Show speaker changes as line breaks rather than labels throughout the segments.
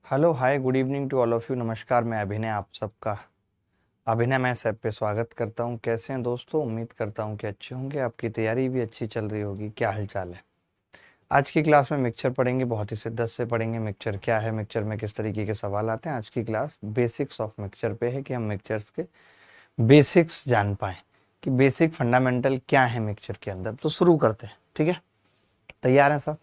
Hello hi good evening to all of you. नमस्कार, मैं अभिनय आप सबका अभिनय मैं ऐप पे स्वागत करता हूँ। कैसे हैं दोस्तों? उम्मीद करता हूँ कि अच्छे होंगे, आपकी तैयारी भी अच्छी चल रही होगी। क्या हालचाल है? आज की क्लास में मिक्सचर पढ़ेंगे, बहुत ही शिद्दत से पढ़ेंगे। मिक्सचर क्या है, मिक्सचर में किस तरीके के सवाल आते हैं। आज की क्लास बेसिक्स ऑफ मिक्सचर पे है कि हम मिक्सचर्स के बेसिक्स जान पाएँ कि बेसिक फंडामेंटल क्या है मिक्सचर के अंदर। तो शुरू करते हैं, ठीक है? तैयार हैं सब?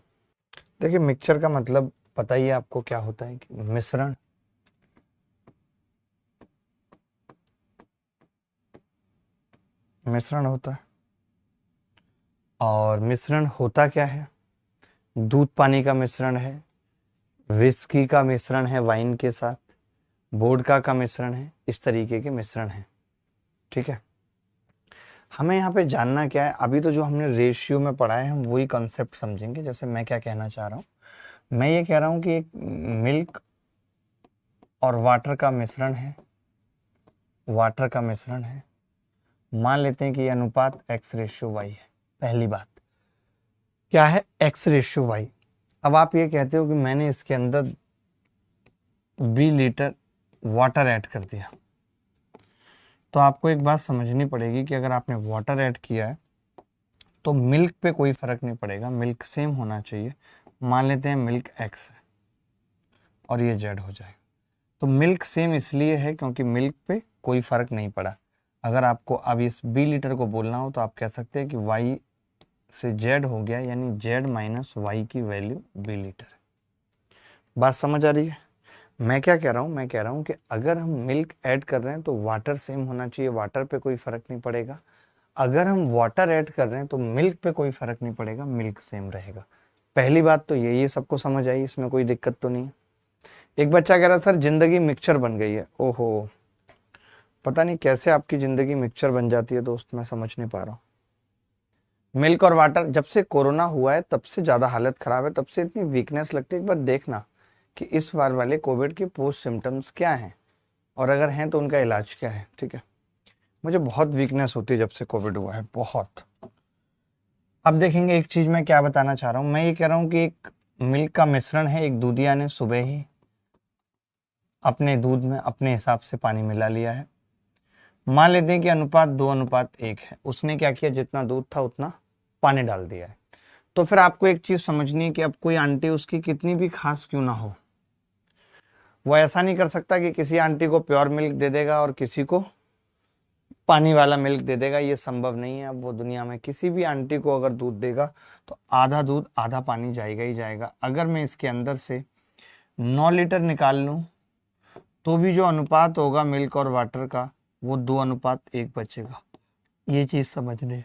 देखिए, मिक्सचर का मतलब पता ही है आपको क्या होता है कि मिश्रण मिश्रण होता है। और मिश्रण होता क्या है? दूध पानी का मिश्रण है, विस्की का मिश्रण है वाइन के साथ, वोडका का मिश्रण है, इस तरीके के मिश्रण है। ठीक है, हमें यहाँ पे जानना क्या है? अभी तो जो हमने रेशियो में पढ़ा है हम वही कॉन्सेप्ट समझेंगे। जैसे मैं क्या कहना चाह रहा हूँ, मैं ये कह रहा हूँ कि एक मिल्क और वाटर का मिश्रण है, वाटर का मिश्रण है। मान लेते हैं कि ये अनुपात x/y है। पहली बात क्या है? x/y। अब आप ये कहते हो कि मैंने इसके अंदर 20 लीटर वाटर ऐड कर दिया, तो आपको एक बात समझनी पड़ेगी कि अगर आपने वाटर ऐड किया है तो मिल्क पे कोई फर्क नहीं पड़ेगा, मिल्क सेम होना चाहिए। मान लेते हैं मिल्क x है और ये z हो जाएगा। तो मिल्क सेम इसलिए है क्योंकि मिल्क पे कोई फर्क नहीं पड़ा। अगर आपको अब इस 20 लीटर को बोलना हो तो आप कह सकते हैं कि y से z हो गया, यानी z माइनस वाई की वैल्यू 20 लीटर है। बात समझ आ रही है? मैं क्या कह रहा हूँ, मैं कह रहा हूँ कि अगर हम मिल्क ऐड कर रहे हैं तो वाटर सेम होना चाहिए, वाटर पे कोई फर्क नहीं पड़ेगा। अगर हम वाटर ऐड कर रहे हैं तो मिल्क पे कोई फर्क नहीं पड़ेगा, मिल्क सेम रहेगा। पहली बात तो ये सबको समझ आई, इसमें कोई दिक्कत तो नहीं है। एक बच्चा कह रहा सर जिंदगी मिक्सचर बन गई है। ओहो, पता नहीं कैसे आपकी जिंदगी मिक्सचर बन जाती है दोस्त, मैं समझ नहीं पा रहा हूँ। मिल्क और वाटर, जब से कोरोना हुआ है तब से ज्यादा हालत खराब है, तब से इतनी वीकनेस लगती है। एक बार देखना कि इस बार वाले कोविड के पोस्ट सिम्टम्स क्या हैं और अगर हैं तो उनका इलाज क्या है। ठीक है, मुझे बहुत वीकनेस होती है जब से कोविड हुआ है, बहुत। अब देखेंगे एक चीज मैं क्या बताना चाह रहा हूं। मैं ये कह रहा हूं कि एक मिल्क का मिश्रण है, एक दूधिया ने सुबह ही अपने दूध में अपने हिसाब से पानी मिला लिया है। मान लेते हैं कि अनुपात 2:1 है। उसने क्या किया, जितना दूध था उतना पानी डाल दिया है। तो फिर आपको एक चीज समझनी है कि अब कोई आंटी उसकी कितनी भी खास क्यों ना हो, वो ऐसा नहीं कर सकता कि किसी आंटी को प्योर मिल्क दे देगा और किसी को पानी वाला मिल्क दे देगा। ये संभव नहीं है। अब वो दुनिया में किसी भी आंटी को अगर दूध देगा तो आधा दूध आधा पानी जाएगा ही जाएगा। अगर मैं इसके अंदर से 9 लीटर निकाल लूं तो भी जो अनुपात होगा मिल्क और वाटर का वो 2:1 बचेगा। ये चीज समझनी है।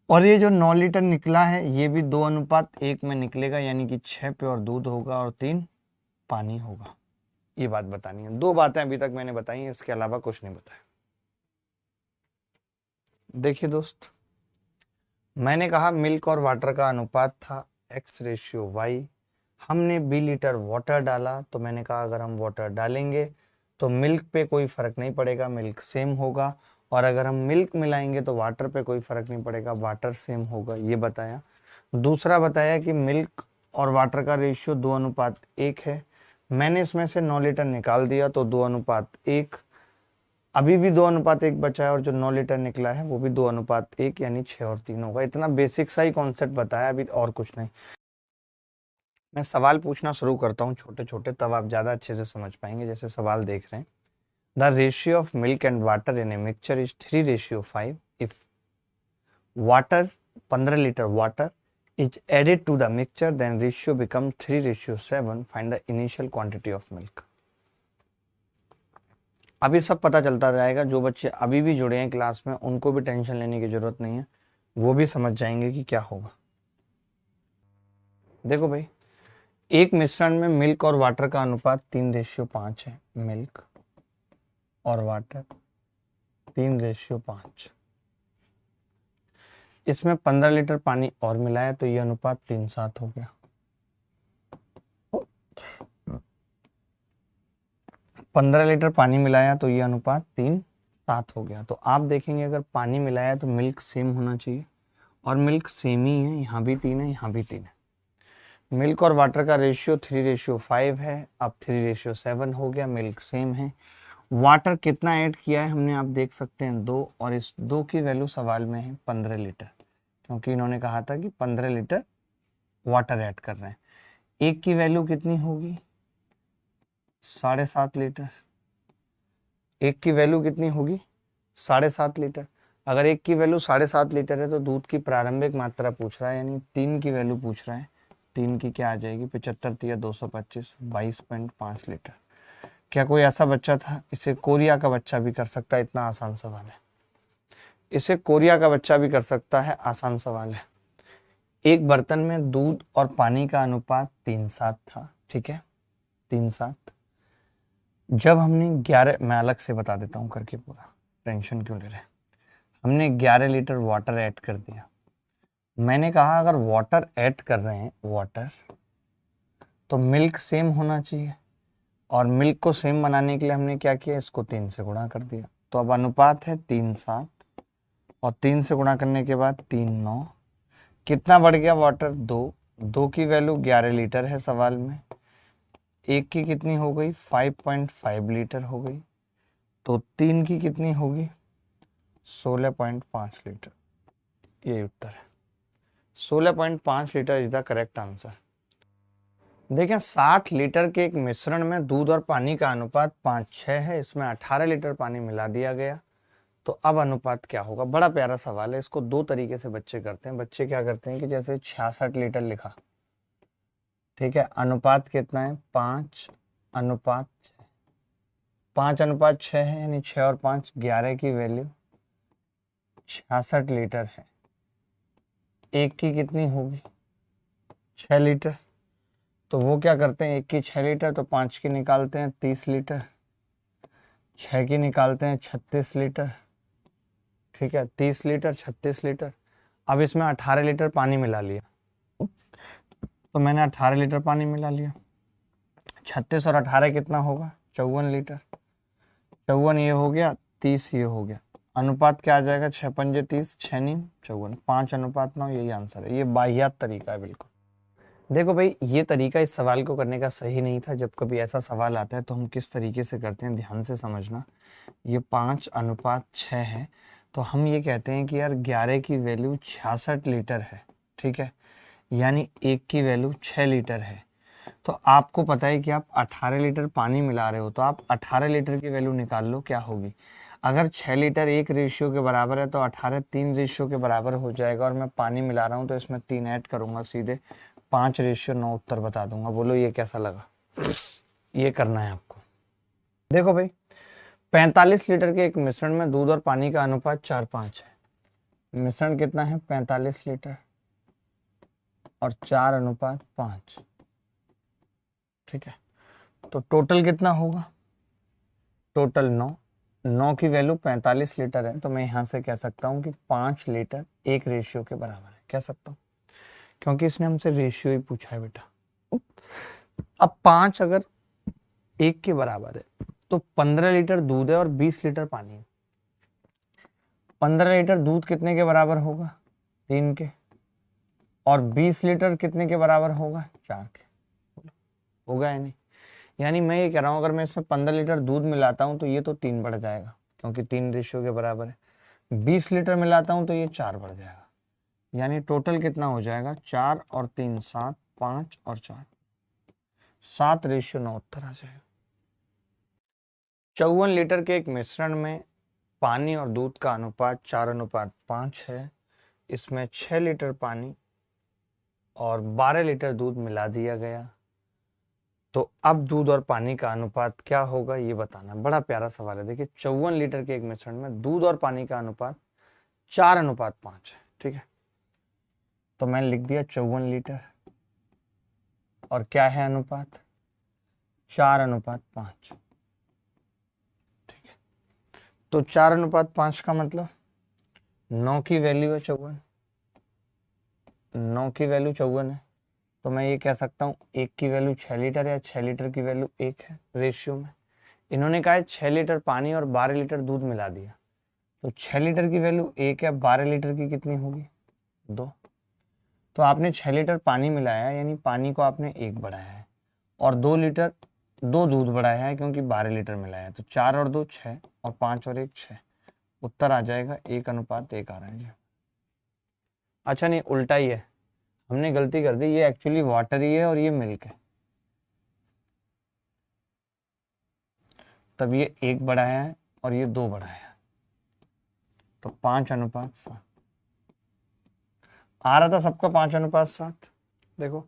और ये जो 9 लीटर निकला है ये भी 2:1 में निकलेगा, यानी कि 6 प्योर दूध होगा और 3 पानी होगा। ये बात बतानी है। 2 बातें अभी तक मैंने बताई हैं, इसके अलावा कुछ नहीं बताया। देखिए दोस्त, मैंने कहा मिल्क और वाटर का अनुपात था x/y। हमने 20 लीटर वाटर डाला, तो मैंने कहा अगर हम वाटर डालेंगे तो मिल्क पे कोई फर्क नहीं पड़ेगा, मिल्क सेम होगा। और अगर हम मिल्क मिलाएंगे तो वाटर पे कोई फर्क नहीं पड़ेगा, वाटर सेम होगा। ये बताया। दूसरा बताया कि मिल्क और वाटर का रेशियो 2:1 है। मैंने इसमें से 9 लीटर निकाल दिया तो 2:1, अभी भी 2:1 बचा है। और जो 9 लीटर निकला है वो भी 2:1, यानी 6 और 3 होगा। इतना बेसिक सा ही कॉन्सेप्ट बताया, अभी और कुछ नहीं। मैं सवाल पूछना शुरू करता हूँ छोटे छोटे, तब आप ज़्यादा अच्छे से समझ पाएंगे। जैसे सवाल देख रहे हैं, the ratio of milk and water in a mixture is 3:5। If water 15 litre water is added to the mixture, then ratio becomes 3:7. Find the initial quantity of milk. अभी सब पता चलता जाएगा। जो बच्चे अभी भी जुड़े हैं क्लास में उनको भी टेंशन लेने की जरूरत नहीं है, वो भी समझ जाएंगे कि क्या होगा। देखो भाई, एक मिश्रण में मिल्क और वाटर का अनुपात 3:5 है। मिल्क और वाटर 3:5। इसमें 15 लीटर पानी और मिलाया तो ये अनुपात 3:7 हो गया। 15 लीटर पानी मिलाया तो ये अनुपात 3:7 हो गया। तो आप देखेंगे अगर पानी मिलाया तो मिल्क सेम होना चाहिए, और मिल्क सेम ही है। यहाँ भी 3 है, यहाँ भी 3 है। मिल्क और वाटर का रेशियो 3:5 है, अब 3:7 हो गया, मिल्क सेम है। वाटर कितना ऐड किया है हमने, आप देख सकते हैं 2, और इस 2 की वैल्यू सवाल में है 15 लीटर, क्योंकि इन्होंने कहा था कि 15 लीटर वाटर ऐड कर रहे हैं। एक की वैल्यू कितनी होगी, 7.5 लीटर। एक की वैल्यू कितनी होगी, 7.5 लीटर। अगर एक की वैल्यू 7.5 लीटर है तो दूध की प्रारंभिक मात्रा पूछ रहा है, यानी 3 की वैल्यू पूछ रहा है। 3 की क्या आ जाएगी, 75 × 225, 22.5 लीटर। क्या कोई ऐसा बच्चा था, इसे कोरिया का बच्चा भी कर सकता है, इतना आसान सवाल है। इसे कोरिया का बच्चा भी कर सकता है, आसान सवाल है। एक बर्तन में दूध और पानी का अनुपात 3:7 था, ठीक है, 3:7। जब हमने 11, मैं अलग से बता देता हूँ करके, पूरा टेंशन क्यों ले रहे हैं। हमने 11 लीटर वाटर ऐड कर दिया। मैंने कहा अगर वाटर ऐड कर रहे हैं, वाटर, तो मिल्क सेम होना चाहिए, और मिल्क को सेम बनाने के लिए हमने क्या किया, इसको 3 से गुणा कर दिया। तो अब अनुपात है 3:7, और 3 से गुणा करने के बाद 3:9। कितना बढ़ गया वाटर, 2। 2 की वैल्यू 11 लीटर है सवाल में, एक की कितनी हो गई, 5.5 लीटर हो गई, तो 3 की कितनी होगी, 16.5 लीटर। ये उत्तर है, 16.5 litre is the correct answer. देखें, 60 लीटर के एक मिश्रण में दूध और पानी का अनुपात 5:6 है, इसमें 18 लीटर पानी मिला दिया गया, तो अब अनुपात क्या होगा। बड़ा प्यारा सवाल है, इसको 2 तरीके से बच्चे करते हैं। बच्चे क्या करते हैं कि जैसे 66 लीटर लिखा, ठीक है, अनुपात कितना है, 5:6। 5:6 है, यानी 6 और 5 11 की वैल्यू 66 लीटर है। एक की कितनी होगी, 6 लीटर। तो वो क्या करते हैं, एक की 6 लीटर, तो 5 की निकालते हैं 30 लीटर, 6 की निकालते हैं 36 लीटर, ठीक है, 30 लीटर 36 लीटर। अब इसमें 18 लीटर पानी मिला लिया, तो मैंने 18 लीटर पानी मिला लिया। 36 और 18 कितना होगा, 54 लीटर। 54 ये हो गया, 30 ये हो गया। अनुपात क्या आ जाएगा, 6×5 30, 6×9 54, 5:9, यही आंसर है। ये बाहियात तरीका है बिल्कुल। देखो भाई, ये तरीका इस सवाल को करने का सही नहीं था। जब कभी ऐसा सवाल आता है तो हम किस तरीके से करते हैं, ध्यान से समझना। ये 5:6 है, तो हम ये कहते हैं कि यार 11 की वैल्यू 66 लीटर है, ठीक है, यानी एक की वैल्यू 6 लीटर है। तो आपको पता है कि आप 18 लीटर पानी मिला रहे हो, तो आप 18 लीटर की वैल्यू निकाल लो क्या होगी। अगर 6 लीटर 1 रेशियो के बराबर है तो 18 3 रेशियो के बराबर हो जाएगा, और मैं पानी मिला रहा हूँ तो इसमें 3 ऐड करूंगा, सीधे 5:9 उत्तर बता दूंगा। बोलो ये कैसा लगा, ये करना है आपको। देखो भाई, 45 लीटर के एक मिश्रण में दूध और पानी का अनुपात 4:5 है। मिश्रण कितना है, 45 लीटर, और 4:5, ठीक है। तो टोटल कितना होगा, टोटल 9। 9 की वैल्यू 45 लीटर है, तो मैं यहां से कह सकता हूं कि 5 लीटर 1 रेशियो के बराबर है, कह सकता हूं, क्योंकि इसने हमसे रेशियो ही पूछा है बेटा। अब 5 अगर 1 के बराबर है तो 15 लीटर दूध है और 20 लीटर पानी है। 15 लीटर दूध कितने के बराबर होगा, 3 के, और 20 लीटर कितने के बराबर होगा, 4 के। होगा या नहीं, यानी मैं ये कह रहा हूं अगर मैं इसमें 15 लीटर दूध मिलाता हूं तो ये तो 3 बढ़ जाएगा, क्योंकि 3 रेशियो के बराबर है। 20 लीटर मिलाता हूं तो ये 4 बढ़ जाएगा, यानी टोटल कितना हो जाएगा, 4 और 3 7, 5 और 4 7:9 उत्तर आ जाएगा। 54 लीटर के एक मिश्रण में पानी और दूध का अनुपात 4:5 है। इसमें 6 लीटर पानी और 12 लीटर दूध मिला दिया गया, तो अब दूध और पानी का अनुपात क्या होगा ये बताना। बड़ा प्यारा सवाल है। देखिए, 54 लीटर के एक मिश्रण में दूध और पानी का अनुपात 4:5 है, ठीक है। तो मैंने लिख दिया 54 लीटर, और क्या है अनुपात, 4:5, ठीक है। तो 4:5 का मतलब 9 की वैल्यू है 54, 9 की वैल्यू 54 है, तो मैं ये कह सकता हूँ 1 की वैल्यू 6 लीटर है, 6 लीटर की वैल्यू 1 है रेशियो में। इन्होंने कहा है 6 लीटर पानी और 12 लीटर दूध मिला दिया, तो 6 लीटर की वैल्यू 1 है, 12 लीटर की कितनी होगी, 2। तो आपने 6 लीटर पानी मिलाया है, यानी पानी को आपने 1 बढ़ाया है, और 2 लीटर 2 दूध बढ़ाया है क्योंकि 12 लीटर मिलाया है। तो 4 और 2 6 और 5 और 1 6। उत्तर आ जाएगा 1:1 आ रहा है जी। अच्छा नहीं, उल्टा ही है, हमने गलती कर दी, ये एक्चुअली वाटर ही है और ये मिल्क है। तब ये 1 बढ़ाया है और ये 2 बढ़ाया है, तो 5:7 आ रहा था सबका 5:7। देखो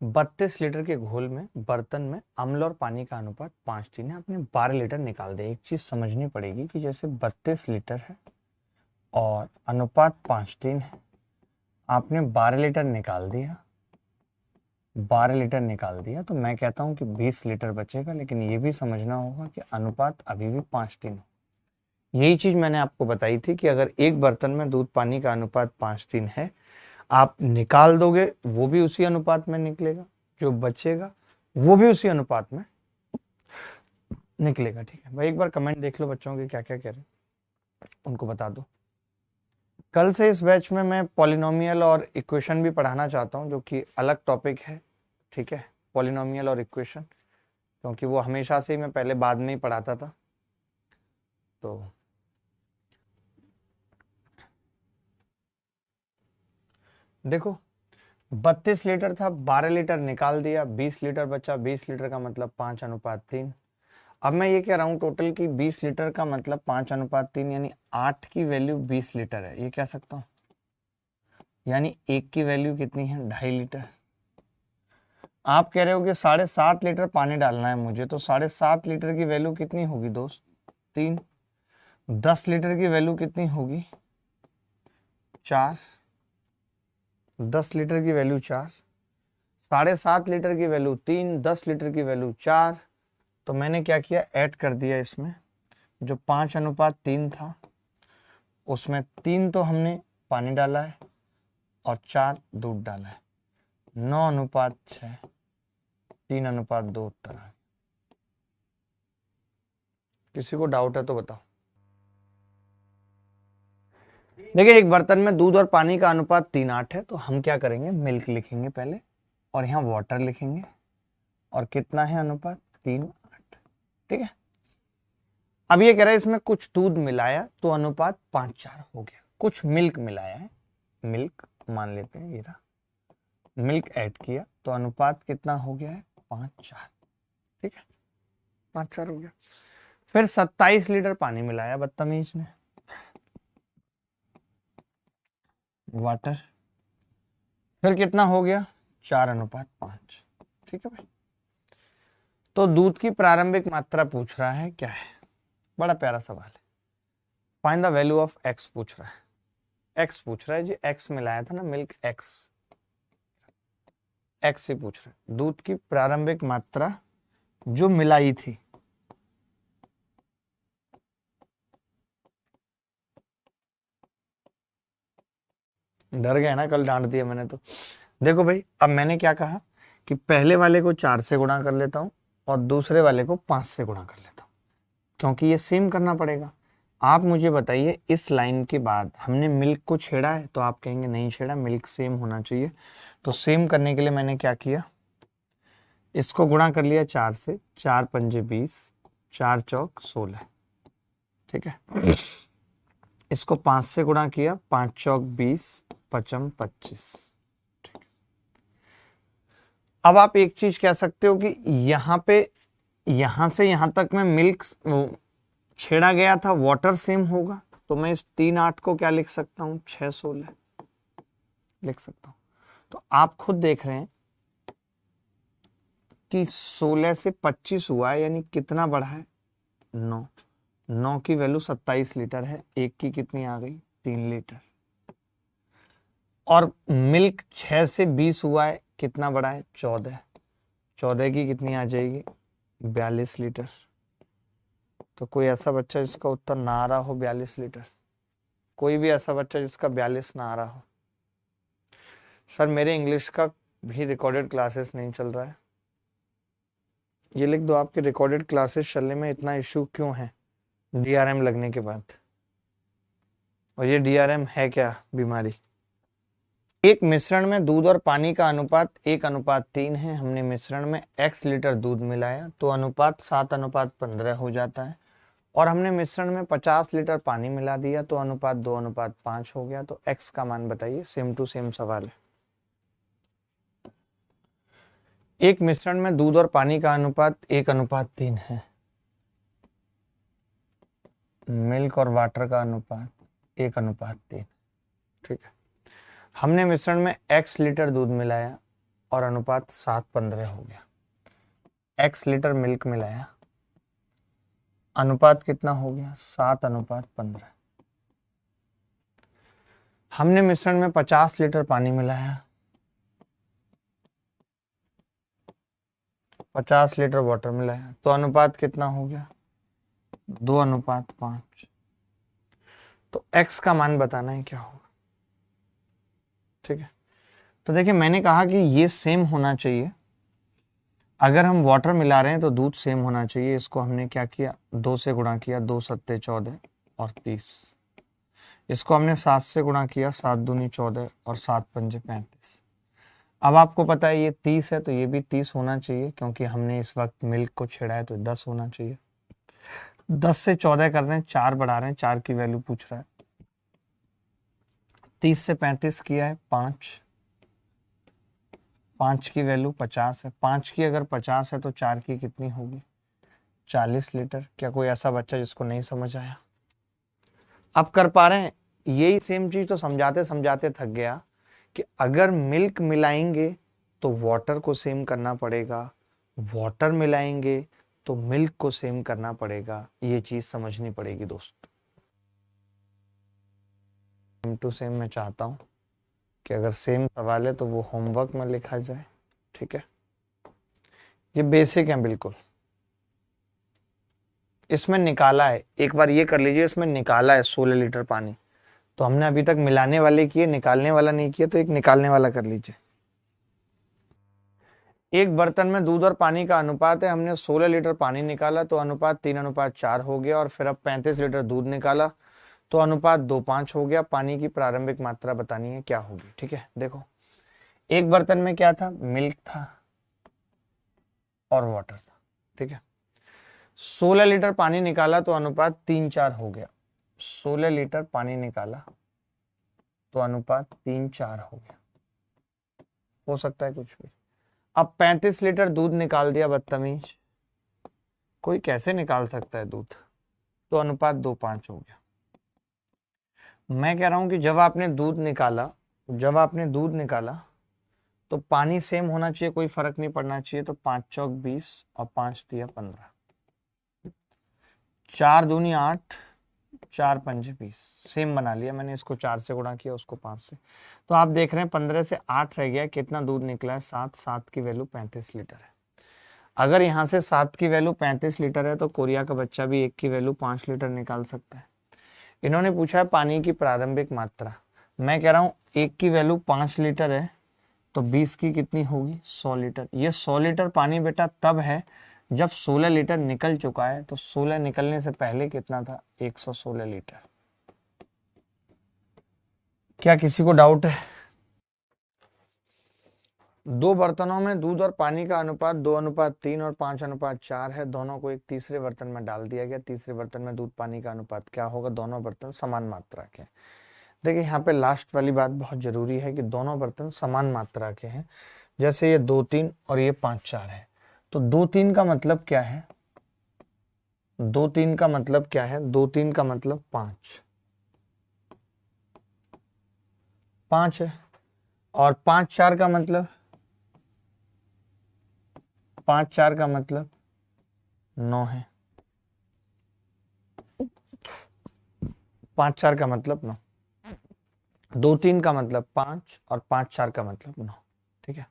32 लीटर के घोल में बर्तन में अम्ल और पानी का अनुपात 5:3 है, आपने 12 लीटर निकाल दिया। एक चीज समझनी पड़ेगी कि जैसे 32 लीटर है और अनुपात 5:3 है, आपने 12 लीटर निकाल दिया, 12 लीटर निकाल दिया, तो मैं कहता हूं कि 20 लीटर बचेगा। लेकिन ये भी समझना होगा कि अनुपात अभी भी 5:3 हो। यही चीज मैंने आपको बताई थी कि अगर एक बर्तन में दूध पानी का अनुपात 5:3 है, आप निकाल दोगे वो भी उसी अनुपात में निकलेगा, जो बचेगा वो भी उसी अनुपात में निकलेगा। ठीक है भाई, एक बार कमेंट देख लो बच्चों के क्या क्या कह रहे हैं, उनको बता दो। कल से इस बैच में मैं पॉलिनोमियल और इक्वेशन भी पढ़ाना चाहता हूं, जो कि अलग टॉपिक है। ठीक है, पॉलिनोमियल और इक्वेशन, क्योंकि वो हमेशा से ही मैं पहले बाद में ही पढ़ाता था। तो देखो 32 लीटर था, 12 लीटर निकाल दिया, 20 लीटर बचा, 20 लीटर का मतलब 5:3। अब मैं ये कह रहा हूं टोटल की 20 लीटर का मतलब 5:3, यानी 8 की वैल्यू 20 लीटर है, ये कह सकता हूं। यानी 1 की वैल्यू कितनी है, 2.5 लीटर। आप कह रहे हो कि 7.5 लीटर पानी डालना है मुझे, तो 7.5 लीटर की वैल्यू कितनी होगी दोस्त, 3। 10 लीटर की वैल्यू कितनी होगी, 4। 10 लीटर की वैल्यू 4, 7.5 लीटर की वैल्यू 3, 10 लीटर की वैल्यू 4। तो मैंने क्या किया, ऐड कर दिया इसमें, जो 5:3 था उसमें 3 तो हमने पानी डाला है और 4 दूध डाला है, 9:6, 3:2 उत्तर है। किसी को डाउट है तो बताओ। देखिए एक बर्तन में दूध और पानी का अनुपात 3:8 है, तो हम क्या करेंगे, मिल्क लिखेंगे पहले और यहाँ वाटर लिखेंगे, और कितना है अनुपात, 3:8। ठीक है, अब ये कह रहा है इसमें कुछ दूध मिलाया तो अनुपात 5:4 हो गया, कुछ मिल्क मिलाया है, मिल्क मान लेते हैं, ये रहा, मिल्क ऐड किया तो अनुपात कितना हो गया है, 5:4। ठीक है, 5:4 हो गया। फिर 27 लीटर पानी मिलाया बदतमीज ने, वाटर, फिर कितना हो गया, 4:5। ठीक है भाई, तो दूध की प्रारंभिक मात्रा पूछ रहा है, क्या है, बड़ा प्यारा सवाल है। Find the value of x पूछ रहा है, एक्स पूछ रहा है जी, एक्स मिलाया था ना, मिल्क एक्स, एक्स ही पूछ रहा है, दूध की प्रारंभिक मात्रा जो मिलाई थी। डर गए ना, कल डांट दिया मैंने तो। देखो भाई, अब मैंने क्या कहा कि पहले वाले को 4 से गुणा कर लेता हूं और दूसरे वाले को 5 से गुणा कर लेता हूं, क्योंकि ये सेम करना पड़ेगा। आप मुझे बताइए, इस लाइन के बाद हमने मिल्क को छेड़ा है, तो आप कहेंगे नहीं छेड़ा, मिल्क सेम होना चाहिए। तो सेम करने के लिए मैंने क्या किया, इसको गुणा कर लिया 4 से, 4 पंजे 20, 4 चौक 16। ठीक है, इसको 5 से गुणा किया, 5 चौक 20, 5 25। ठीक, अब आप एक चीज कह सकते हो कि यहाँ पे, यहां से यहां तक में मिल्क छेड़ा गया था, वाटर सेम होगा, तो मैं इस 3:8 को क्या लिख सकता हूं, 6:16 लिख सकता हूं। तो आप खुद देख रहे हैं कि 16 से 25 हुआ है, यानी कितना बढ़ा है, 9। 9 की वैल्यू 27 लीटर है, एक की कितनी आ गई, 3 लीटर। और मिल्क 6 से 20 हुआ है, कितना बढ़ा है, 14। 14 की कितनी आ जाएगी, 42 लीटर। तो कोई ऐसा बच्चा जिसका उत्तर ना आ रहा हो 42 लीटर, कोई भी ऐसा बच्चा जिसका 42 ना आ रहा हो। सर मेरे इंग्लिश का भी रिकॉर्डेड क्लासेस नहीं चल रहा है, ये लिख दो, आपके रिकॉर्डेड क्लासेस चलने में इतना इशू क्यों है डीआरएम लगने के बाद। और ये डीआरएम है क्या बीमारी, एक मिश्रण में दूध और पानी का अनुपात 1:3 है। हमने मिश्रण में x लीटर दूध मिलाया तो अनुपात 7:15 हो जाता है। और हमने मिश्रण में 50 लीटर पानी मिला दिया तो अनुपात 2:5 हो गया। तो x का मान बताइए। सेम टू सेम सवाल है। एक मिश्रण में दूध और पानी का अनुपात 1:3 है। मिल्क और वाटर का अनुपात 1:3। ठीक है। हमने मिश्रण में x लीटर दूध मिलाया और अनुपात 7:15 हो गया। x लीटर मिल्क मिलाया, अनुपात कितना हो गया? 7:15। हमने मिश्रण में 50 लीटर पानी मिलाया, 50 लीटर वाटर मिलाया तो अनुपात कितना हो गया? 2:5। तो x का मान बताना है क्या होगा। ठीक है। तो देखिए मैंने कहा कि ये सेम होना चाहिए। अगर हम वाटर मिला रहे हैं तो दूध सेम होना चाहिए। इसको हमने क्या किया? 2 से गुणा किया, 2 सत्ते 14 और 30। इसको हमने 7 से गुणा किया, 7 दूनी 14 और 7 पंजे 35। अब आपको पता है ये 30 है तो ये भी 30 होना चाहिए, क्योंकि हमने इस वक्त मिल्क को छेड़ा है तो 10 होना चाहिए। 10 से 14 कर रहे हैं, 4 बढ़ा रहे हैं, 4 की वैल्यू पूछ रहा है। 30 से 35 किया है 5, 5 की वैल्यू 50 है। 5 की अगर 50 है तो 4 की कितनी होगी? 40 लीटर। क्या कोई ऐसा बच्चा जिसको नहीं समझ आया? अब कर पा रहे हैं? यही सेम चीज तो समझाते समझाते थक गया कि अगर मिल्क मिलाएंगे तो वाटर को सेम करना पड़ेगा, वाटर मिलाएंगे तो मिल्क को सेम करना पड़ेगा। ये चीज समझनी पड़ेगी दोस्त। सेम टू सेम मैं चाहता हूं कि अगर सेम सवाल है तो वो होमवर्क में लिखा जाए। ठीक है, ये बेसिक है बिल्कुल। इसमें निकाला है, एक बार ये कर लीजिए, इसमें निकाला है 16 लीटर पानी। तो हमने अभी तक मिलाने वाले किए, निकालने वाला नहीं किया, तो एक निकालने वाला कर लीजिए। एक बर्तन में दूध और पानी का अनुपात है। हमने 16 लीटर पानी निकाला तो अनुपात 3:4 हो गया। और फिर अब 35 लीटर दूध निकाला तो अनुपात 2:5 हो गया। पानी की प्रारंभिक मात्रा बतानी है, क्या होगी। ठीक है, देखो एक बर्तन में क्या था? मिल्क था और वाटर था। ठीक है, 16 लीटर पानी निकाला तो अनुपात 3:4 हो गया। 16 लीटर पानी निकाला तो अनुपात 3:4 हो गया। हो सकता है कुछ भी। अब 35 लीटर दूध निकाल दिया, बदतमीज। कोई कैसे निकाल सकता है दूध? तो अनुपात 2:5 हो गया। मैं कह रहा हूं कि जब आपने दूध निकाला तो पानी सेम होना चाहिए, कोई फर्क नहीं पड़ना चाहिए। तो 5 चौक 20 और 5 दिया 15, 4 दूनी 8, 4 पंजे 20। सेम बना लिया मैंने। इसको 4 से गुणा किया, उसको 5 से। तो आप देख रहे हैं 15 से 8 रह गया। कितना दूध निकला है? 7। 7 की वैल्यू 35 लीटर है। अगर यहाँ से 7 की वैल्यू 35 लीटर है तो कोरिया का बच्चा भी 1 की वैल्यू 5 लीटर निकाल सकता है। इन्होंने पूछा है पानी की प्रारंभिक मात्रा। मैं कह रहा हूँ 1 की वैल्यू 5 लीटर है तो 20 की कितनी होगी? 100 लीटर। ये 100 लीटर पानी बेटा तब है जब 16 लीटर निकल चुका है। तो 16 निकलने से पहले कितना था? 116 लीटर। क्या किसी को डाउट है? दो बर्तनों में दूध और पानी का अनुपात 2:3 और 5:4 है। दोनों को एक तीसरे बर्तन में डाल दिया गया। तीसरे बर्तन में दूध पानी का अनुपात क्या होगा? दोनों बर्तन समान मात्रा के। देखिए यहाँ पे लास्ट वाली बात बहुत जरूरी है कि दोनों बर्तन समान मात्रा के हैं। जैसे ये 2-3 और ये 5-4 है। तो 2-3 का मतलब क्या है? 2-3 का मतलब क्या है? 2-3 का मतलब 5 है। और 5-4 का मतलब 5-4 का मतलब 9 है। 5-4 का मतलब 9। 2-3 का मतलब 5 और 5-4 का मतलब 9। ठीक है,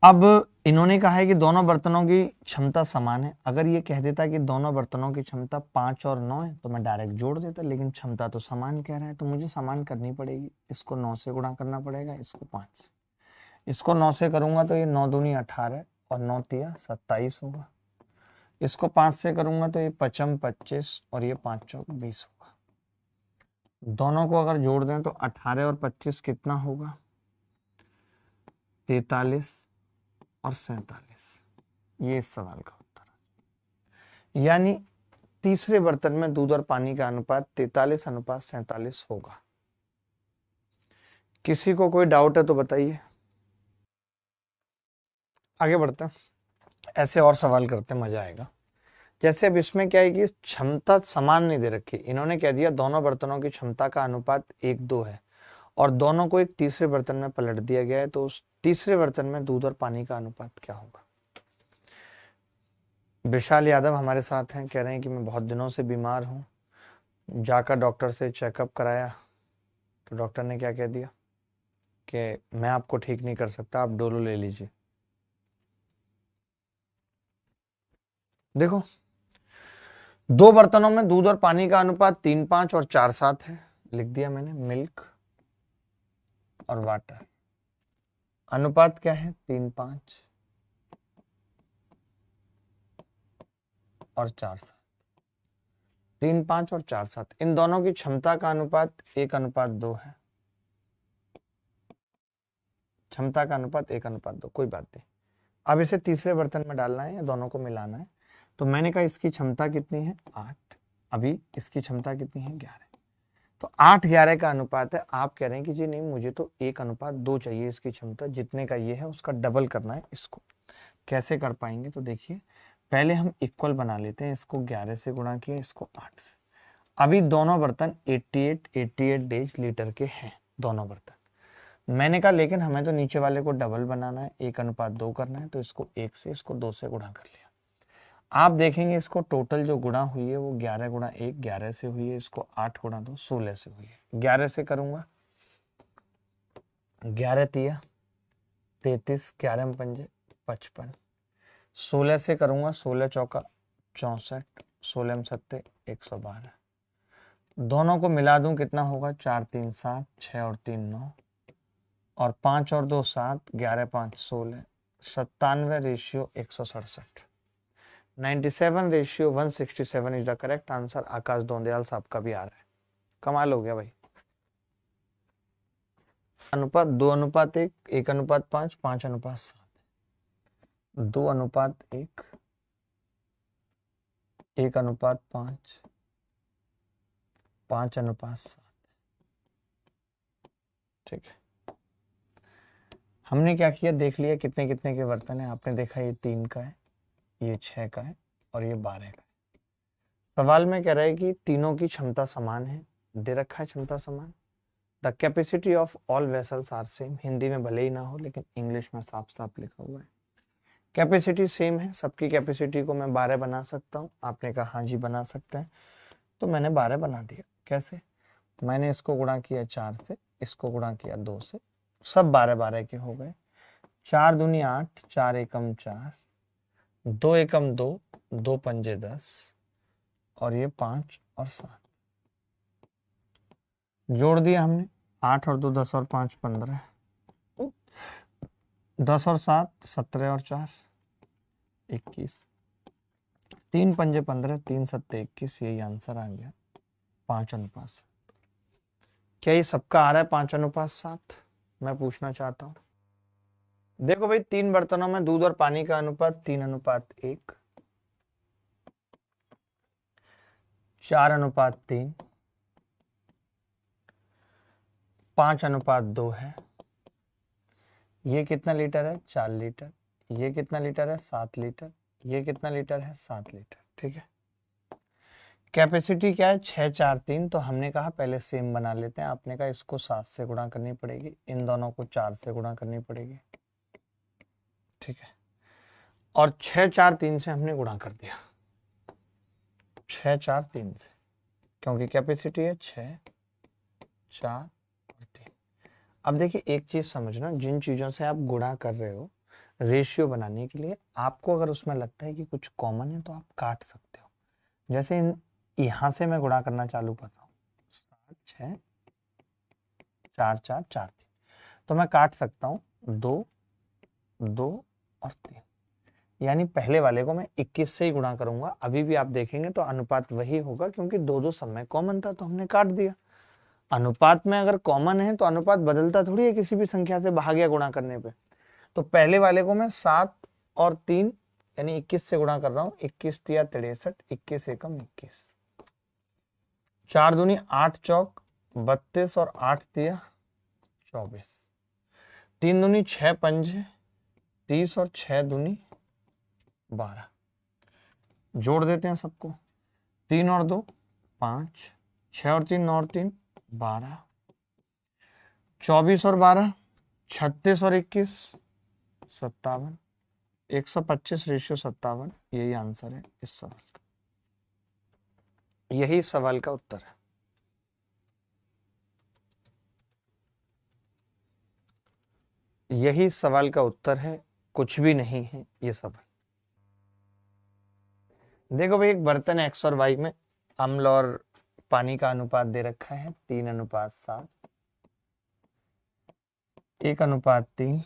अब इन्होंने कहा है कि दोनों बर्तनों की क्षमता समान है। अगर ये कह देता कि दोनों बर्तनों की क्षमता 5 और 9 है तो मैं डायरेक्ट जोड़ देता, लेकिन क्षमता तो समान कह रहा है तो मुझे समान करनी पड़ेगी। इसको 9 से गुणा करना पड़ेगा, इसको 5 से। इसको 9 से करूंगा तो ये 9 दूनी 18 और 9 तिया 27 होगा। इसको 5 से करूंगा तो ये 5 25 और ये 5 चौक 20 होगा। दोनों को अगर जोड़ दें तो 18 और 25 कितना होगा? 43 और 47। ये इस सवाल का उत्तर है। यानी तीसरे बर्तन में दूध और पानी का अनुपात 43:47 होगा। किसी को कोई डाउट है तो बताइए। आगे बढ़ते हैं, ऐसे और सवाल करते हैं, मजा आएगा। जैसे अब इसमें क्या है कि क्षमता समान नहीं दे रखी, इन्होंने कह दिया दोनों बर्तनों की क्षमता का अनुपात 1:2 है और दोनों को एक तीसरे बर्तन में पलट दिया गया है, तो उस तीसरे बर्तन में दूध और पानी का अनुपात क्या होगा? विशाल यादव हमारे साथ हैं, कह रहे हैं कि मैं बहुत दिनों से बीमार हूं, जाकर डॉक्टर से चेकअप कराया तो डॉक्टर ने क्या कह दिया कि मैं आपको ठीक नहीं कर सकता, आप डोलो ले लीजिए। देखो, दो बर्तनों में दूध और पानी का अनुपात 3:5 और 4:7 है, लिख दिया मैंने, मिल्क और वाटर। अनुपात क्या है? 3:5 और 4:7। 3:5 और 4:7, इन दोनों की क्षमता का अनुपात 1:2 है। क्षमता का अनुपात 1:2, कोई बात नहीं। अब इसे तीसरे बर्तन में डालना है या दोनों को मिलाना है, तो मैंने कहा इसकी क्षमता कितनी है? 8। अभी इसकी क्षमता कितनी है? 11। तो 8:11 का अनुपात है। आप कह रहे हैं कि जी नहीं, मुझे तो 1:2 चाहिए इसकी क्षमता, जितने का ये है उसका डबल करना है इसको। कैसे कर पाएंगे? तो देखिए, पहले हम इक्वल बना लेते हैं, इसको 11 से गुणा किया, इसको 8 से। अभी दोनों बर्तन 88 डेज लीटर के हैं, दोनों बर्तन। मैंने कहा लेकिन हमें तो नीचे वाले को डबल बनाना है, 1:2 करना है, तो इसको 1 से इसको 2 से गुणा कर लिया। आप देखेंगे इसको टोटल जो गुणा हुई है वो 11 गुणा 1 11 से हुई है, इसको 8 गुणा 2 16 से हुई है। 11 से करूंगा, 11 तिया 33, 11 में पंजे 55। 16 से करूंगा, 16 चौका 64, 16 में सत्ते 112। दोनों को मिला दूं कितना होगा? 4 3 7, 6 और 3 9, और 5 और 2 7, 11 5 16, 97 ratio 167। 97:167 is the correct answer. Akash Dondiyal साहब का भी आ रहा है, कमाल हो गया भाई। अनुपात 2:1, 1:5, 5:7, 2:1, 1:5, 5:7। ठीक है, हमने क्या किया, देख लिया कितने कितने के बर्तन है। आपने देखा ये 3 का है, ये 6 का है और ये 12 का है। सवाल में कह रहा है कि तीनों की क्षमता समान है, दे रखा है क्षमता समान। The capacity of all vessels are same, Hindi में भले ही ना हो लेकिन इंग्लिश में साफ साफ लिखा हुआ है। कैपेसिटी सेम है, सबकी कैपेसिटी को मैं 12 बना सकता हूँ। आपने कहा हाँ जी बना सकते हैं, तो मैंने 12 बना दिया। कैसे? मैंने इसको गुणा किया 4 से, इसको गुणा किया 2 से, सब 12 के हो गए। 4 दूनी 8, 4 एकम 4, 2 एकम 2, 2 पंजे 10, और ये 5 और 7 जोड़ दिया हमने। 8 और 2 10 और 5 15, 10 और 7 17 और 4 21, 3 पंजे 15, 3 सत्ते 21, यही आंसर आ गया 5:7। क्या ये सबका आ रहा है 5:7? मैं पूछना चाहता हूं। देखो भाई, 3 बर्तनों में दूध और पानी का अनुपात 3:1, 4:3, 5:2 है। ये कितना लीटर है? 4 लीटर। ये कितना लीटर है? 7 लीटर। ये कितना लीटर है? 7 लीटर। ठीक है, कैपेसिटी क्या है? 6 4 3। तो हमने कहा पहले सेम बना लेते हैं। आपने कहा इसको 7 से गुणा करनी पड़ेगी, इन दोनों को 4 से गुणा करनी पड़ेगी। ठीक है, और 6 4 3 से हमने गुणा कर दिया, 6 4 3 से, क्योंकि कैपेसिटी है 6 4 और 3। अब देखिए एक चीज समझना, जिन चीजों से आप गुणा कर रहे हो रेशियो बनाने के लिए, आपको अगर उसमें लगता है कि कुछ कॉमन है तो आप काट सकते हो। जैसे यहां से मैं गुणा करना चालू कर रहा हूँ, 7 6 4 4 4 3, तो मैं काट सकता हूँ 2 2 और 3, यानी पहले वाले को मैं 21 से ही गुणा करूंगा। अभी भी आप देखेंगे तो अनुपात वही होगा, क्योंकि 2 2 सब में कॉमन था तो हमने काट दिया। अनुपात में अगर कॉमन है तो अनुपात बदलता थोड़ी है किसी भी संख्या से भाग या गुणा करने पे। तो पहले वाले को मैं 7 और 3 यानी 21 से गुणा कर रहा हूं। 21 तिया 63, 21 एकम 21, 4 दूनी 8 चौक 32 और 8 तिया 24, 3 दूनी 6 पंजे 30 और 6 दूनी 12। जोड़ देते हैं सबको। 3 और 2 5, 6 और 3 9 और 3 12, 24 और 12 36 और 21 57, 125 रेशियो 57। यही आंसर है इस सवाल का। यही सवाल का उत्तर है। यही सवाल का उत्तर है, कुछ भी नहीं है ये सवाल। देखो भाई, एक बर्तन एक्स और वाई में अम्ल और पानी का अनुपात दे रखा है 3:7, 1:3।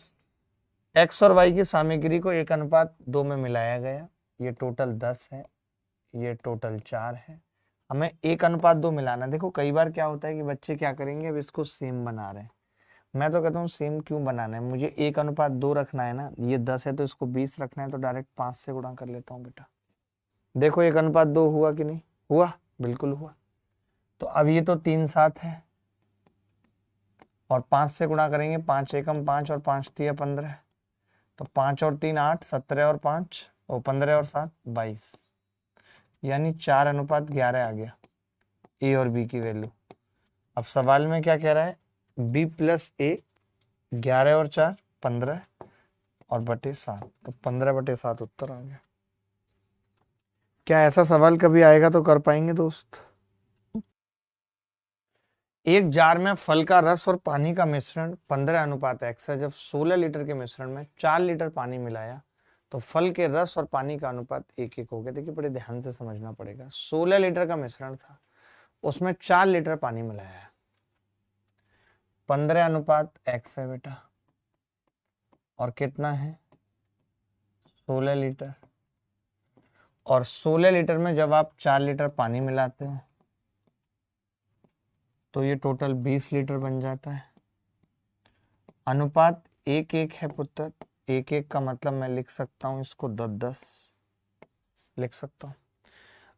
एक्स और वाई की सामग्री को 1:2 में मिलाया गया। ये टोटल 10 है, ये टोटल 4 है। हमें 1:2 मिलाना। देखो कई बार क्या होता है कि बच्चे क्या करेंगे, अब इसको सेम बना रहे हैं। मैं तो कहता हूँ सेम क्यों बनाना है, मुझे 1:2 रखना है ना। ये 10 है तो इसको 20 रखना है, तो डायरेक्ट 5 से गुणा कर लेता हूँ बेटा। देखो 1:2 हुआ कि नहीं हुआ? बिल्कुल हुआ। तो अब ये तो 3:7 है और 5 से गुणा करेंगे। 5 एकम 5 और 5 तिया 15, तो 5 और 3 8, 17 और 5 और 15 और 7 22, यानी 4:11 आ गया ए और बी की वैल्यू। अब सवाल में क्या कह रहा है, बी प्लस ए 11 और 4 15 और बटे 7, तो 15/7 उत्तर आ गया। क्या ऐसा सवाल कभी आएगा तो कर पाएंगे दोस्त? एक जार में फल का रस और पानी का मिश्रण 15:x है। जब 16 लीटर के मिश्रण में 4 लीटर पानी मिलाया तो फल के रस और पानी का अनुपात 1:1 हो गया। देखिए बड़े ध्यान से समझना पड़ेगा। 16 लीटर का मिश्रण था, उसमें 4 लीटर पानी मिलाया है। 15:x है बेटा, और कितना है 16 लीटर। और 16 लीटर में जब आप 4 लीटर पानी मिलाते हो तो ये टोटल 20 लीटर बन जाता है। अनुपात 1:1 है पुत्र। 1:1 का मतलब मैं लिख सकता हूं इसको 10:10 लिख सकता हूं।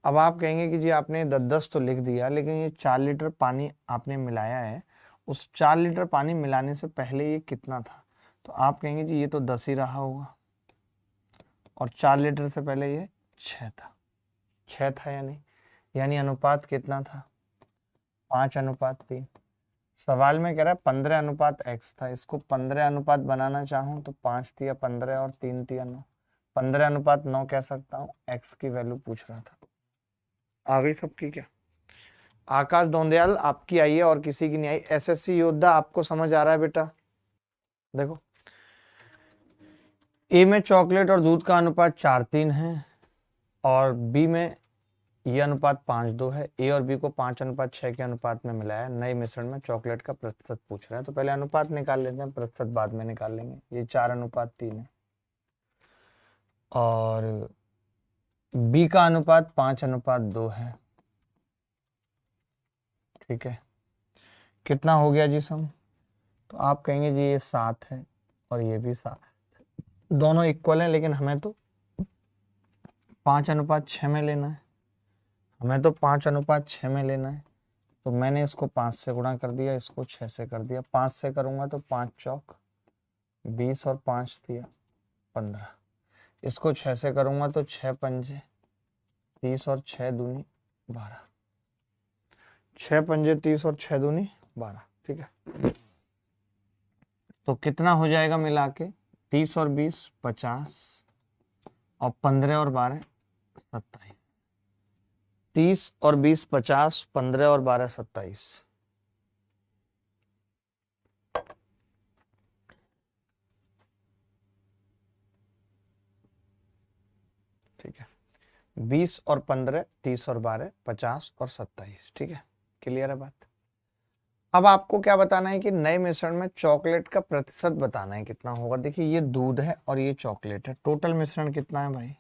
अब आप कहेंगे कि जी आपने 10:10 तो लिख दिया, लेकिन ये 4 लीटर पानी आपने मिलाया है, उस 4 लीटर पानी मिलाने से पहले ये कितना था? तो आप कहेंगे जी ये तो 10 ही रहा होगा, और 4 लीटर से पहले ये 6 था। 6 था यानी अनुपात कितना था? 5:3। सवाल में कह रहा है 15:x था। इसको 15 बनाना चाहूं तो 5 तिया 15 और 3 तिया 9, 15:9 कह सकता हूं। x की वैल्यू पूछ रहा था। आ गई सबकी क्या? आकाश दोंदयाल आपकी आई है और किसी की नहीं आई। एसएससी योद्धा आपको समझ आ रहा है बेटा? देखो ए में चॉकलेट और दूध का अनुपात 4:3 है, और बी में ये अनुपात 5:2 है। ए और बी को 5:6 के अनुपात में मिलाया। नए मिश्रण में चॉकलेट का प्रतिशत पूछ रहा है, तो पहले अनुपात निकाल लेते हैं, प्रतिशत बाद में निकाल लेंगे। ये 4:3 है, और बी का अनुपात 5:2 है। ठीक है, कितना हो गया जी सम? तो आप कहेंगे जी ये 7 है और ये भी 7, दोनों इक्वल हैं, लेकिन हमें तो 5:6 में लेना है। हमें तो 5:6 में लेना है, तो मैंने इसको 5 से गुणा कर दिया, इसको 6 से कर दिया। 5 से करूंगा तो 5 चौक 20 और 5 दिया 15। इसको 6 से करूंगा तो 6 पंजे 30 और 6 दूनी 12। 6 पंजे 30 और 6 दूनी 12। ठीक है, तो कितना हो जाएगा मिला के? 30 और 20 50, और 15 और 12 27। 30 और 20 50, 15 और 12 27। ठीक है, 20 और 15, 30 और 12 50 और 27। ठीक है, क्लियर है बात? अब आपको क्या बताना है कि नए मिश्रण में चॉकलेट का प्रतिशत बताना है कितना होगा। देखिए ये दूध है और ये चॉकलेट है। टोटल मिश्रण कितना है भाई?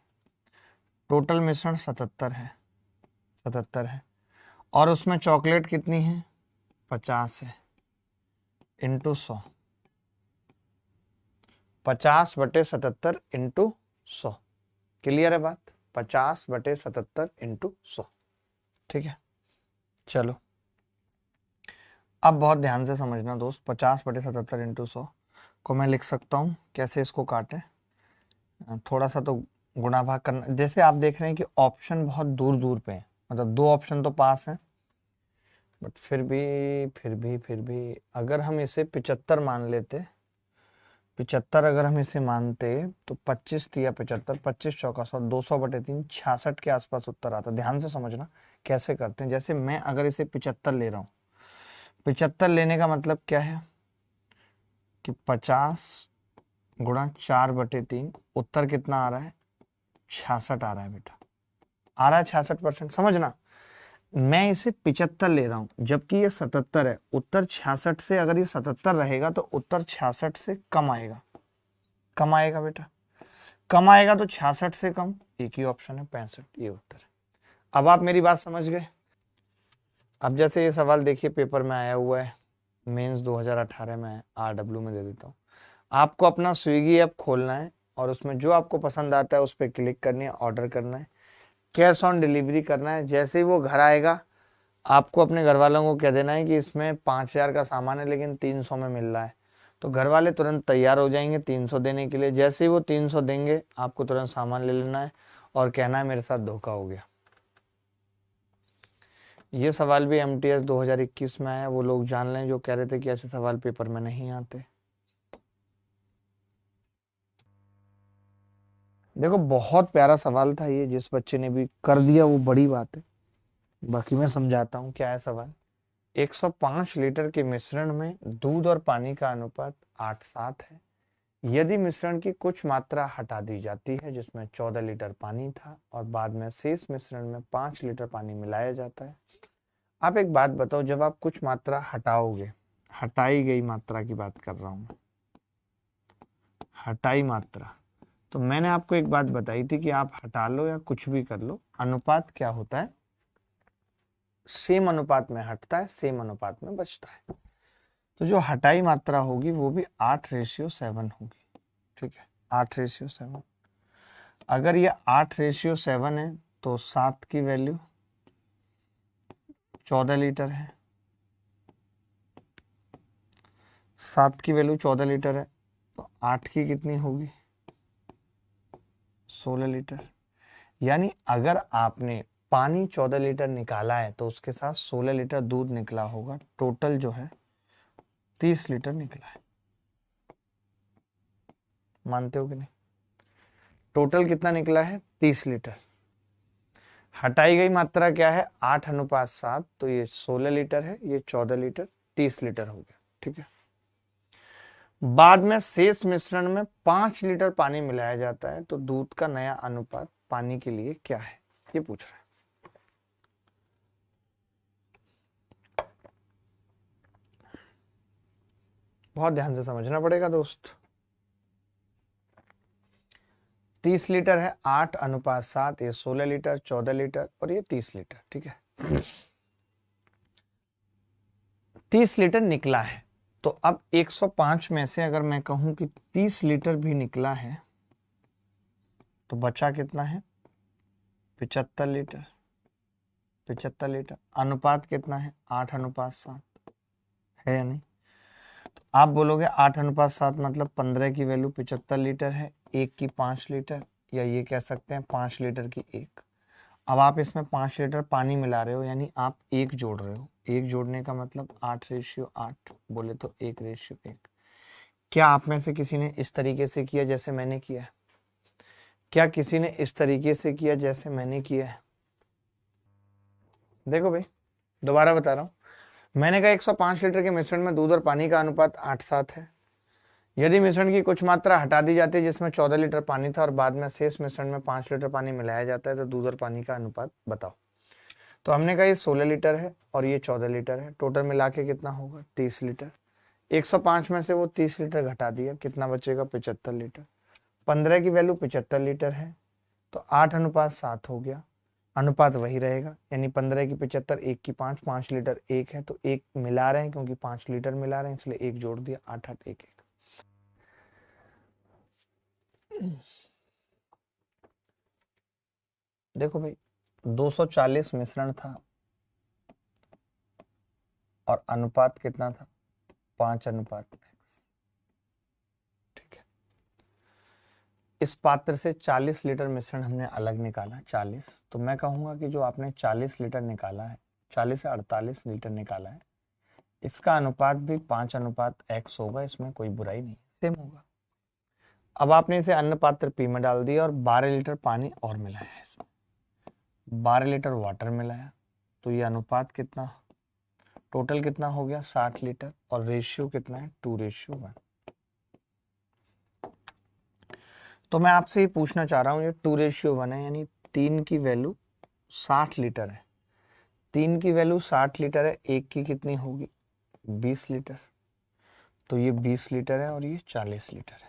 टोटल मिश्रण 77 है, 77 है, और उसमें चॉकलेट कितनी है? 50 है इंटू 100, 50/77 इंटू 100। क्लियर है बात? 50/77 इंटू 100। ठीक है, चलो अब बहुत ध्यान से समझना दोस्त। 50/77 इंटू 100 को मैं लिख सकता हूँ कैसे, इसको काटें, थोड़ा सा तो गुणा भाग करना। जैसे आप देख रहे हैं कि ऑप्शन बहुत दूर दूर पे हैं, मतलब 2 ऑप्शन तो पास हैं, बट फिर भी अगर हम इसे 75 मान लेते, 75 अगर हम इसे मानते तो 25 तिया 75, 25 चौका 100, 200/3, 66 के आसपास उत्तर आता। ध्यान से समझना कैसे करते हैं। जैसे मैं अगर इसे 75 ले रहा हूँ, 75 लेने का मतलब क्या है कि 50 गुणा 4/3, उत्तर कितना आ रहा है? 66 आ रहा है बेटा, आ रहा है 66%। समझना, मैं इसे 75 ले रहा हूं जबकि ये 77 है। उत्तर 66 से, अगर ये 77 रहेगा तो उत्तर 66 से कम आएगा, कम आएगा बेटा, कम आएगा तो 66 से कम, एक ही ऑप्शन है 65, ये उत्तर है। अब आप मेरी बात समझ गए। अब जैसे ये सवाल देखिए पेपर में आया हुआ है, मेंस 2018 में, RW में दे देता हूँ। आपको अपना स्विगी ऐप खोलना है और उसमें जो आपको पसंद आता है उस पर क्लिक करनी है, ऑर्डर करना है, कैश ऑन डिलीवरी करना है। जैसे ही वो घर आएगा आपको अपने घर वालों को कह देना है कि इसमें 5000 का सामान है लेकिन 300 में मिल रहा है, तो घर वाले तुरंत तैयार हो जाएंगे 300 देने के लिए। जैसे ही वो 300 देंगे आपको तुरंत सामान ले लेना है और कहना है मेरे साथ धोखा हो गया। ये सवाल भी MTS 2021 में आया, वो लोग जान लें जो कह रहे थे कि ऐसे सवाल पेपर में नहीं आते। देखो बहुत प्यारा सवाल था ये, जिस बच्चे ने भी कर दिया वो बड़ी बात है। बाकी मैं समझाता हूँ क्या है सवाल। 105 लीटर के मिश्रण में दूध और पानी का अनुपात 8:7 है। यदि मिश्रण की कुछ मात्रा हटा दी जाती है जिसमें 14 लीटर पानी था और बाद में शेष मिश्रण में 5 लीटर पानी मिलाया जाता है। आप एक बात बताओ, जब आप कुछ मात्रा हटाओगे, हटाई गई मात्रा की बात कर रहा हूं, हटाई मात्रा, तो मैंने आपको एक बात बताई थी कि आप हटा लो या कुछ भी कर लो, अनुपात क्या होता है? सेम अनुपात में हटता है, सेम अनुपात में बचता है। तो जो हटाई मात्रा होगी वो भी 8:7 होगी। ठीक है, 8:7। अगर ये 8:7 है तो 7 की वैल्यू 14 लीटर है, 7 की वैल्यू 14 लीटर है, तो 8 की कितनी होगी? 16 लीटर। यानी अगर आपने पानी 14 लीटर निकाला है तो उसके साथ 16 लीटर दूध निकला होगा, टोटल जो है 30 लीटर निकला है। मानते हो कि नहीं? टोटल कितना निकला है? 30 लीटर। हटाई गई मात्रा क्या है? 8:7, तो ये 16 लीटर है, ये 14 लीटर, 30 लीटर हो गया। ठीक है, बाद में शेष मिश्रण में 5 लीटर पानी मिलाया जाता है, तो दूध का नया अनुपात पानी के लिए क्या है, ये पूछ रहा है। बहुत ध्यान से समझना पड़ेगा दोस्त। 30 लीटर है, 8:7, ये 16 लीटर, 14 लीटर और ये 30 लीटर। ठीक है, 30 लीटर निकला है। तो अब 105 में से अगर मैं कहूं कि 30 लीटर भी निकला है तो बचा कितना है? 75 लीटर। 75 लीटर, अनुपात कितना है? 8:7 है या नहीं? तो आप बोलोगे 8:7 मतलब 15 की वैल्यू 75 लीटर है, 1 की 5 लीटर, या ये कह सकते हैं 5 लीटर की 1। अब आप इसमें 5 लीटर पानी मिला रहे हो, यानी आप 1 जोड़ रहे हो। 1 जोड़ने का मतलब 8:8 बोले तो 1:1। क्या आप में से किसी ने इस तरीके से किया जैसे मैंने किया है? क्या किसी ने इस तरीके से किया जैसे मैंने किया है? देखो भाई, दोबारा बता रहा हूं। मैंने कहा 105 लीटर के मिश्रण में दूध और पानी का अनुपात 8:7 है। यदि मिश्रण की कुछ मात्रा हटा दी जाती है जिसमें 14 लीटर पानी था और बाद में शेष मिश्रण में 5 लीटर पानी मिलाया जाता है, तो दूध और पानी का अनुपात बताओ। तो हमने कहा ये 16 लीटर है और ये 14 लीटर है, टोटल मिला के कितना होगा? 30 लीटर। 105 में से वो 30 लीटर घटा दिया, कितना बचेगा? 75 लीटर। 15 की वैल्यू 75 लीटर है, तो 8:7 हो गया। अनुपात वही रहेगा, यानी 15 की 75, 1 की 5, 5 लीटर 1 है, तो 1 मिला रहे हैं क्योंकि 5 लीटर मिला रहे हैं, इसलिए 1 जोड़ दिया, 8 8 1 1। देखो भाई 240 मिश्रण था और अनुपात कितना था, 5:x। ठीक है, इस पात्र से 40 लीटर मिश्रण हमने अलग निकाला, 40, तो मैं कहूंगा कि जो आपने 40 लीटर निकाला है, 40 से 48 लीटर निकाला है, इसका अनुपात भी 5:x होगा, इसमें कोई बुराई नहीं, सेम होगा। अब आपने इसे अन्य पात्र पी में डाल दिया और 12 लीटर पानी और मिलाया है, इसमें 12 लीटर वाटर मिलाया, तो ये अनुपात कितना, टोटल कितना हो गया 60 लीटर, और रेशियो कितना है 2:1। तो मैं आपसे ये पूछना चाह रहा हूँ, ये 2:1 है, यानी 3 की वैल्यू 60 लीटर है, 3 की वैल्यू 60 लीटर है, 1 की कितनी होगी 20 लीटर, तो ये 20 लीटर है और ये 40 लीटर है।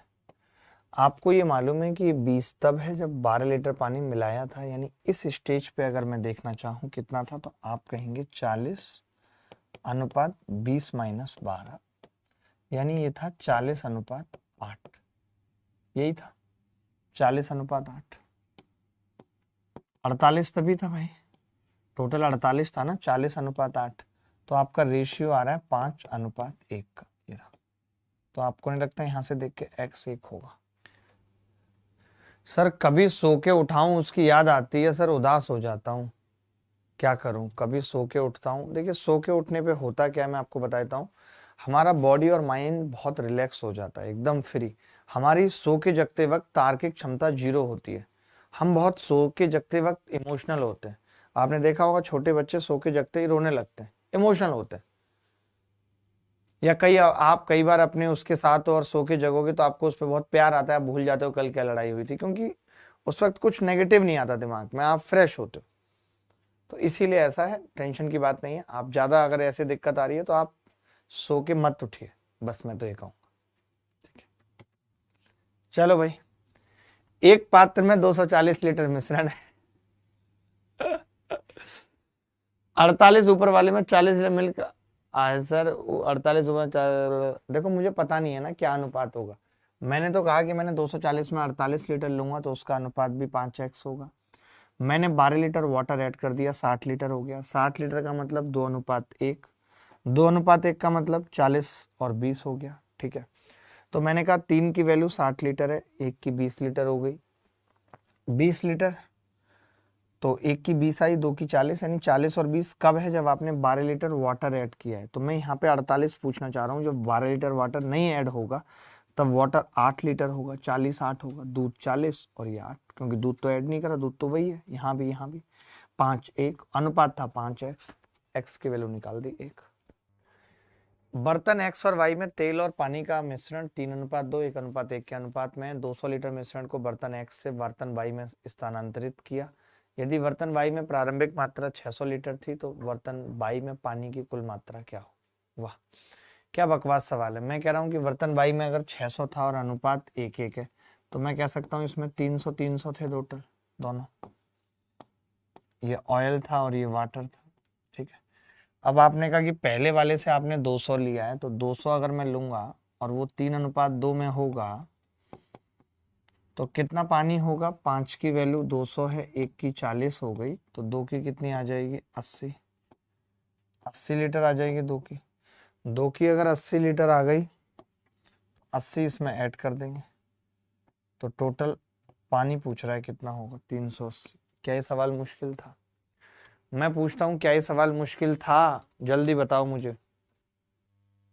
आपको ये मालूम है कि ये 20 तब है जब 12 लीटर पानी मिलाया था, यानी इस स्टेज पे अगर मैं देखना चाहूँ कितना था, तो आप कहेंगे 40:20 - 12, यानी ये था 40:8, यही था 40:8। 48 तभी था भाई, टोटल 48 था ना, 40:8, तो आपका रेशियो आ रहा है 5:1 का, ये रहा। तो आपको नहीं लगता यहां से देख के x 1 होगा? सर कभी सो के उठाऊं उसकी याद आती है सर, उदास हो जाता हूं, क्या करूं, कभी सो के उठता हूं। देखिए सो के उठने पे होता क्या है मैं आपको बता देता हूं, हमारा बॉडी और माइंड बहुत रिलैक्स हो जाता है, एकदम फ्री। हमारी सो के जगते वक्त तार्किक क्षमता 0 होती है, हम बहुत सो के जगते वक्त इमोशनल होते हैं। आपने देखा होगा छोटे बच्चे सो के जगते ही रोने लगते हैं, इमोशनल होते हैं। या आप कई बार अपने उसके साथ और सो के जगोगे तो आपको उस पर बहुत प्यार आता है, आप भूल जाते हो कल क्या लड़ाई हुई थी, क्योंकि उस वक्त कुछ नेगेटिव नहीं आता दिमाग में, आप फ्रेश होते हो। तो इसीलिए ऐसा है, टेंशन की बात नहीं है। आप ज्यादा अगर ऐसे दिक्कत आ रही है तो आप सो के मत उठिए, बस मैं तो ये कहूंगा। ठीक है, चलो भाई, एक पात्र में 240 लीटर मिश्रण है, 48 ऊपर वाले में 40 लीटर मिलकर सर 48 ऊपर, देखो मुझे पता नहीं है ना क्या अनुपात होगा। मैंने तो कहा कि मैंने 240 में 48 लीटर लूंगा तो उसका अनुपात भी 5x होगा। मैंने 12 लीटर वाटर ऐड कर दिया, 60 लीटर हो गया। 60 लीटर का मतलब 2:1, 2:1 का मतलब 40 और 20 हो गया। ठीक है, तो मैंने कहा 3 की वैल्यू 60 लीटर है, 1 की 20 लीटर हो गई, 20 लीटर, तो 1 की 20 आई, 2 की 40, यानी 40 और 20 कब है, जब आपने 12 लीटर वाटर ऐड किया है। तो मैं यहाँ पे 48 पूछना चाह रहा हूँ, जब 12 लीटर वाटर नहीं ऐड होगा तब वाटर 8 लीटर होगा, 40 8 होगा, दूध 40 और ये 8, क्योंकि दूध तो ऐड नहीं करा, दूध तो वही है, यहाँ भी 5:1, अनुपात था 5x, x की वैल्यू निकाल दी 1। बर्तन x और y में तेल और पानी का मिश्रण 3:2, 1:1 के अनुपात में 200 लीटर मिश्रण को बर्तन x से बर्तन y में स्थानांतरित किया। यदि बर्तन y में प्रारंभिक मात्रा 600 लीटर थी तो बर्तन y में पानी की कुल मात्रा क्या हो? वाह, क्या बकवास सवाल है। मैं कह रहा हूँ कि बर्तन y में अगर 600 था और अनुपात 1:1 है, तो मैं कह सकता हूँ इसमें 300 थे टोटल, दोनों, ये ऑयल था और ये वाटर था। ठीक है, अब आपने कहा कि पहले वाले से आपने 200 लिया है, तो 200 अगर मैं लूंगा और वो 3:2 में होगा तो कितना पानी होगा, 5 की वैल्यू 200 है, 1 की 40 हो गई, तो 2 की कितनी आ जाएगी 80, 80 लीटर आ जाएगी 2 की। 2 की अगर 80 लीटर आ गई, 80 इसमें ऐड कर देंगे, तो टोटल पानी पूछ रहा है कितना होगा 380। क्या ये सवाल मुश्किल था? मैं पूछता हूँ क्या ये सवाल मुश्किल था, जल्दी बताओ मुझे।